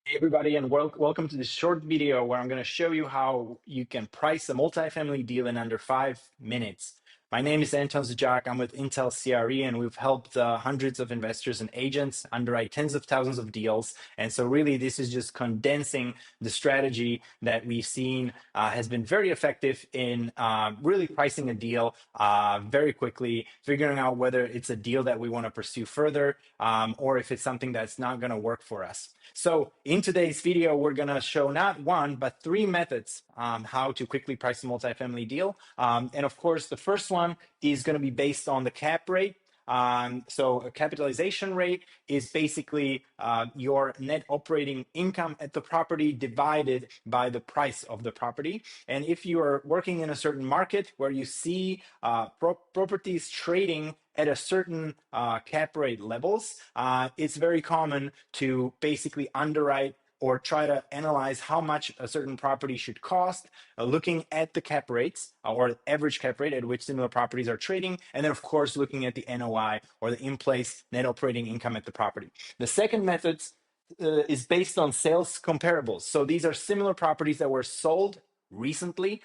Hey everybody, and welcome to this short video where I'm going to show you how you can price a multifamily deal in under 5 minutes. My name is Anton Zajac. I'm with Intel CRE, and we've helped hundreds of investors and agents underwrite tens of thousands of deals. And so really, this is just condensing the strategy that we've seen has been very effective in really pricing a deal very quickly, figuring out whether it's a deal that we want to pursue further or if it's something that's not going to work for us. So in today's video, we're going to show not one, but three methods how to quickly price a multifamily deal. And of course, the first one is going to be based on the cap rate. So a capitalization rate is basically your net operating income at the property divided by the price of the property. And if you are working in a certain market where you see properties trading at a certain cap rate levels, it's very common to basically underwrite or try to analyze how much a certain property should cost, looking at the cap rates or average cap rate at which similar properties are trading, and then of course looking at the NOI or the in-place net operating income at the property. The second method is based on sales comparables. So these are similar properties that were sold recently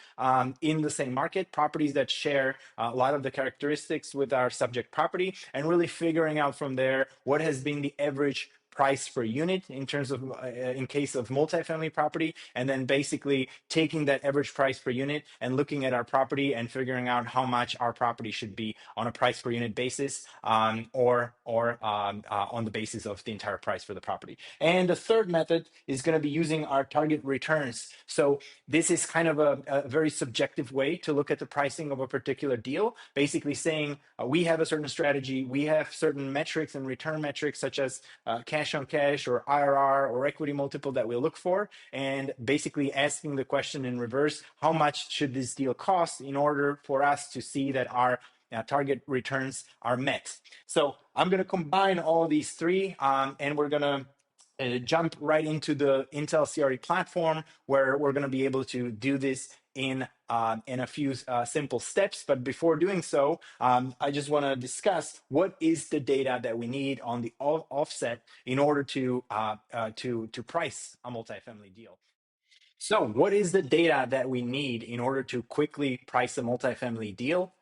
in the same market, properties that share a lot of the characteristics with our subject property, and really figuring out from there what has been the average price per unit in terms of in case of multifamily property, and then basically taking that average price per unit and looking at our property and figuring out how much our property should be on a price per unit basis or on the basis of the entire price for the property. And the third method is going to be using our target returns. So this is kind of a very subjective way to look at the pricing of a particular deal, basically saying we have a certain strategy, we have certain metrics and return metrics such as cash on cash or IRR or equity multiple that we look for, and basically asking the question in reverse, how much should this deal cost in order for us to see that our target returns are met. So I'm going to combine all these three and we're going to jump right into the Intel CRE platform where we're going to be able to do this in a few simple steps. But before doing so, I just want to discuss what is the data that we need on the offset in order to price a multifamily deal. So, what is the data that we need in order to quickly price a multifamily deal?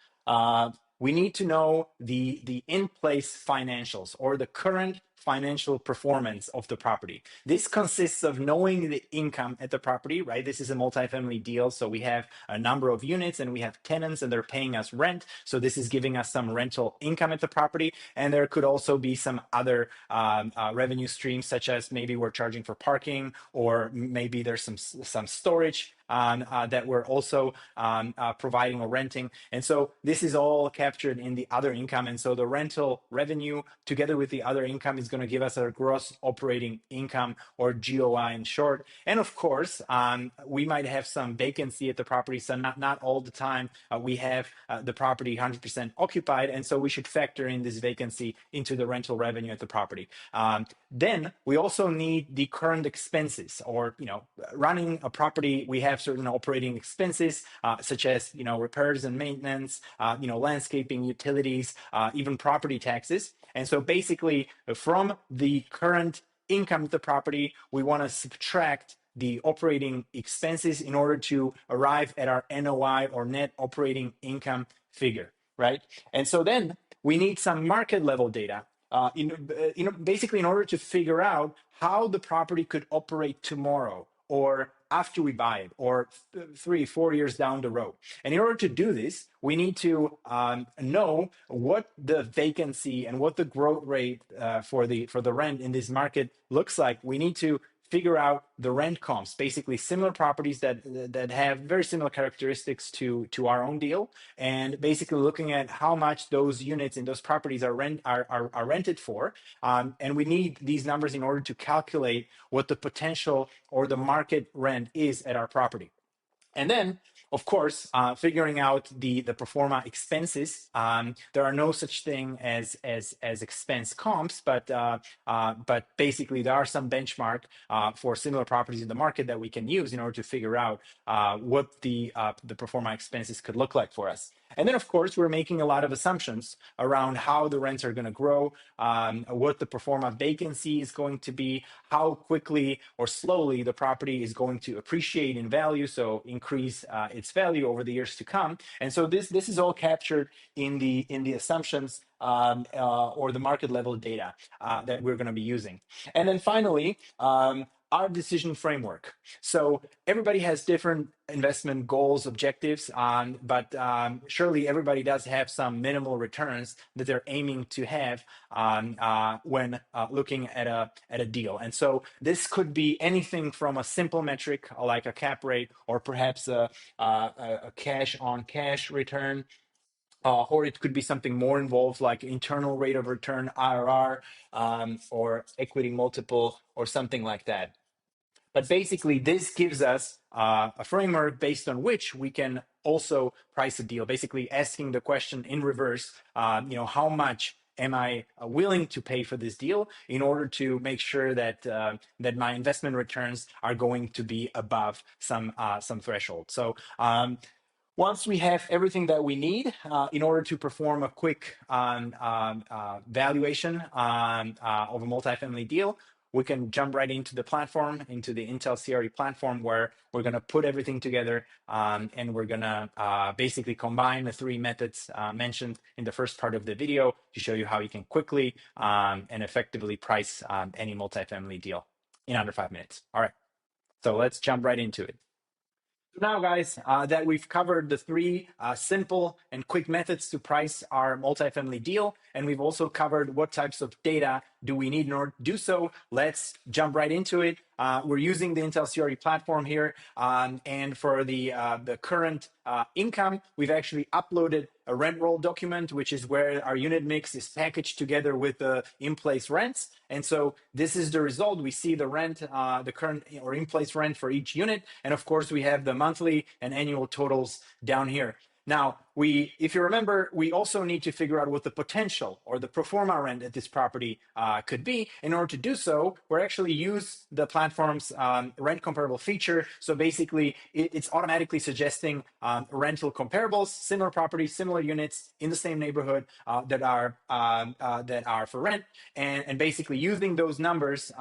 We need to know the in-place financials or the current financial performance of the property. This consists of knowing the income at the property, right? This is a multifamily deal, so we have a number of units and we have tenants and they're paying us rent. So this is giving us some rental income at the property, and there could also be some other revenue streams, such as maybe we're charging for parking, or maybe there's some storage that we're also providing or renting. And so this is all captured in the other income. And so the rental revenue together with the other income is going to give us a gross operating income, or GOI in short. And of course, we might have some vacancy at the property. So not all the time we have the property 100% occupied. And so we should factor in this vacancy into the rental revenue at the property. Then we also need the current expenses, or, running a property, we have certain operating expenses, such as, repairs and maintenance, landscaping, utilities, even property taxes. And so basically from the current income of the property, we want to subtract the operating expenses in order to arrive at our NOI, or net operating income figure, right? And so then we need some market level data basically in order to figure out how the property could operate tomorrow or after we buy it, or 3-4 years down the road. And in order to do this, we need to know what the vacancy and what the growth rate for the rent in this market looks like. We need to figure out the rent comps, basically similar properties that have very similar characteristics to our own deal, and basically looking at how much those units in those properties are rented for. And we need these numbers in order to calculate what the potential or the market rent is at our property. And then, of course, figuring out the pro forma expenses. There are no such thing as expense comps, but basically there are some benchmark for similar properties in the market that we can use in order to figure out what the pro forma expenses could look like for us. And then, of course, we're making a lot of assumptions around how the rents are going to grow, what the pro forma vacancy is going to be, how quickly or slowly the property is going to appreciate in value, so increase its value over the years to come. And so this is all captured in the assumptions or the market level data that we're going to be using. And then finally, our decision framework. So everybody has different investment goals, objectives, but surely everybody does have some minimal returns that they're aiming to have when looking at a deal. And so this could be anything from a simple metric like a cap rate, or perhaps a cash on cash return, or it could be something more involved like internal rate of return, IRR, or equity multiple, or something like that. But basically, this gives us a framework based on which we can also price a deal. Basically, asking the question in reverse, how much am I willing to pay for this deal in order to make sure that that my investment returns are going to be above some threshold. So once we have everything that we need in order to perform a quick valuation of a multifamily deal, we can jump right into the platform, into the Intel CRE platform, where we're going to put everything together and we're going to basically combine the three methods mentioned in the first part of the video to show you how you can quickly and effectively price any multifamily deal in under 5 minutes. All right, so let's jump right into it. Now, guys, that we've covered the three simple and quick methods to price our multifamily deal, and we've also covered what types of data do we need in order to do so, let's jump right into it. We're using the Intel CRE platform here, and for the current income, we've actually uploaded a rent roll document, which is where our unit mix is packaged together with the in-place rents. And so this is the result. We see the rent, the current or in-place rent for each unit. And of course, we have the monthly and annual totals down here. Now, if you remember, we also need to figure out what the potential or the pro forma rent at this property could be. In order to do so, we're actually use the platform's rent comparable feature. So basically, it's automatically suggesting rental comparables, similar properties, similar units in the same neighborhood that are for rent, and basically using those numbers,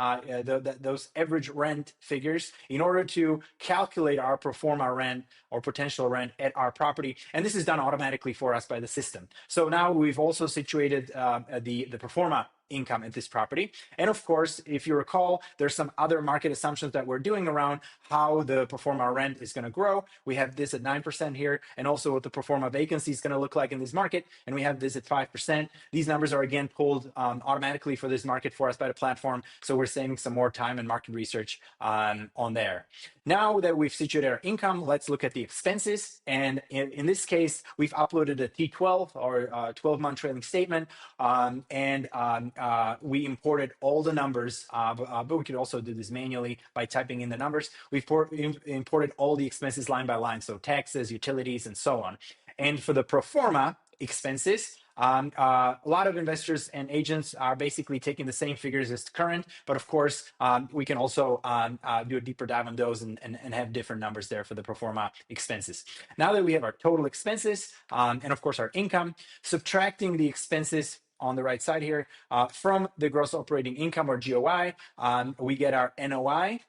those average rent figures, in order to calculate our pro forma rent or potential rent at our property. And this is done automatically for us by the system. So now we've also situated the pro forma income at this property. And of course, if you recall, there's some other market assumptions that we're doing around how the pro forma rent is going to grow. We have this at 9% here, and also what the pro forma vacancy is going to look like in this market. And we have this at 5%. These numbers are again pulled automatically for this market for us by the platform. So we're saving some more time and market research on there. Now that we've situated our income, let's look at the expenses. And in this case, we've uploaded a T12 or 12-month trailing statement, and we imported all the numbers, but we could also do this manually by typing in the numbers. We've imported all the expenses line by line, so taxes, utilities, and so on. And for the pro forma expenses, a lot of investors and agents are basically taking the same figures as current, but of course, we can also do a deeper dive on those and have different numbers there for the pro forma expenses. Now that we have our total expenses and of course our income, subtracting the expenses on the right side here from the gross operating income, or GOI, we get our NOI.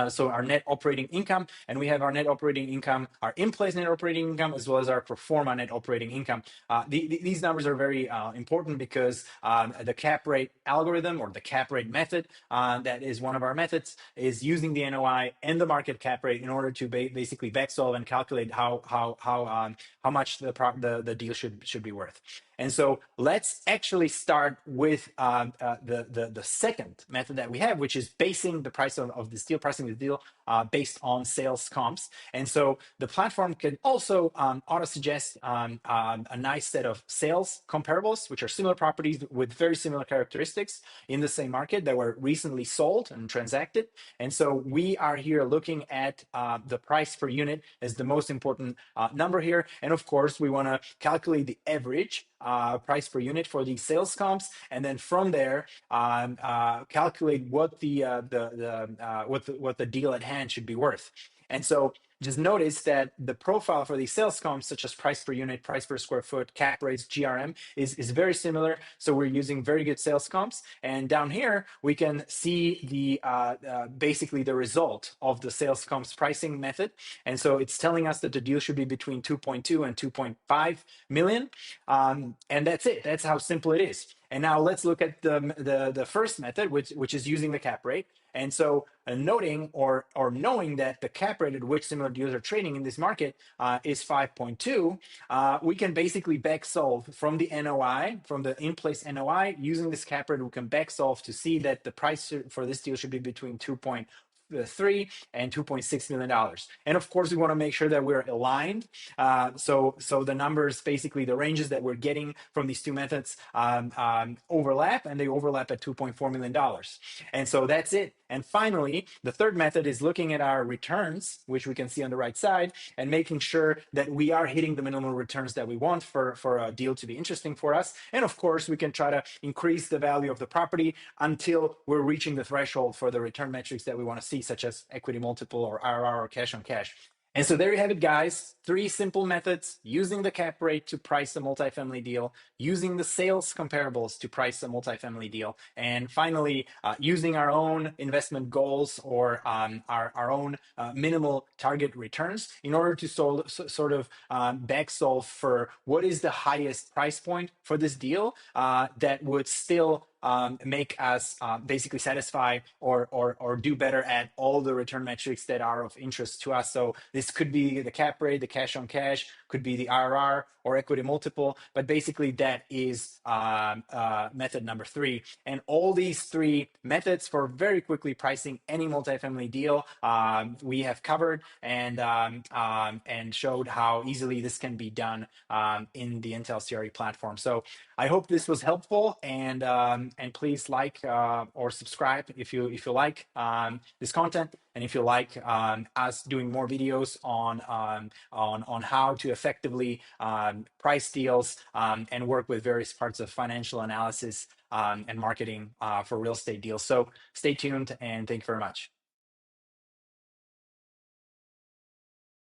So our net operating income, and we have our net operating income, our in-place net operating income, as well as our pro forma net operating income. These numbers are very important because the cap rate algorithm, or the cap rate method, that is one of our methods, is using the NOI and the market cap rate in order to basically back solve and calculate how much the deal should be worth. And so let's actually start with the second method that we have, which is basing the price of this deal, pricing the deal based on sales comps. And so the platform can also auto-suggest a nice set of sales comparables, which are similar properties with very similar characteristics in the same market that were recently sold and transacted. And so we are here looking at the price per unit as the most important number here. And of course, we want to calculate the average price per unit for these sales comps, and then from there calculate what the deal at hand should be worth. And so just notice that the profile for these sales comps, such as price per unit, price per square foot, cap rates, GRM, is very similar. So we're using very good sales comps. And down here, we can see the basically the result of the sales comps pricing method. And so it's telling us that the deal should be between 2.2 and 2.5 million. And that's it. That's how simple it is. And now let's look at the first method, which is using the cap rate. And so noting or knowing that the cap rate at which similar deals are trading in this market is 5.2, we can basically back solve from the NOI, from the in-place NOI, using this cap rate, we can back solve to see that the price for this deal should be between 2.3 and $2.6 million. And of course, we want to make sure that we're aligned. So the numbers, basically the ranges that we're getting from these two methods overlap, and they overlap at $2.4 million. And so that's it. And finally, the third method is looking at our returns, which we can see on the right side, and making sure that we are hitting the minimum returns that we want for a deal to be interesting for us. And of course, we can try to increase the value of the property until we're reaching the threshold for the return metrics that we want to see, such as equity multiple or IRR or cash on cash. And so there you have it, guys. 3 simple methods: using the cap rate to price a multifamily deal, using the sales comparables to price a multifamily deal, and finally, using our own investment goals or our own minimal target returns in order to sort of back solve for what is the highest price point for this deal that would still make us basically satisfy or do better at all the return metrics that are of interest to us. So this could be the cap rate, the cash on cash, could be the IRR or equity multiple, but basically that is method number 3. And all these 3 methods for very quickly pricing any multifamily deal we have covered and showed how easily this can be done in the Intel CRE platform. So I hope this was helpful, and please like or subscribe if you like this content, and if you like us doing more videos on how to effectively price deals and work with various parts of financial analysis and marketing for real estate deals. So stay tuned, and thank you very much.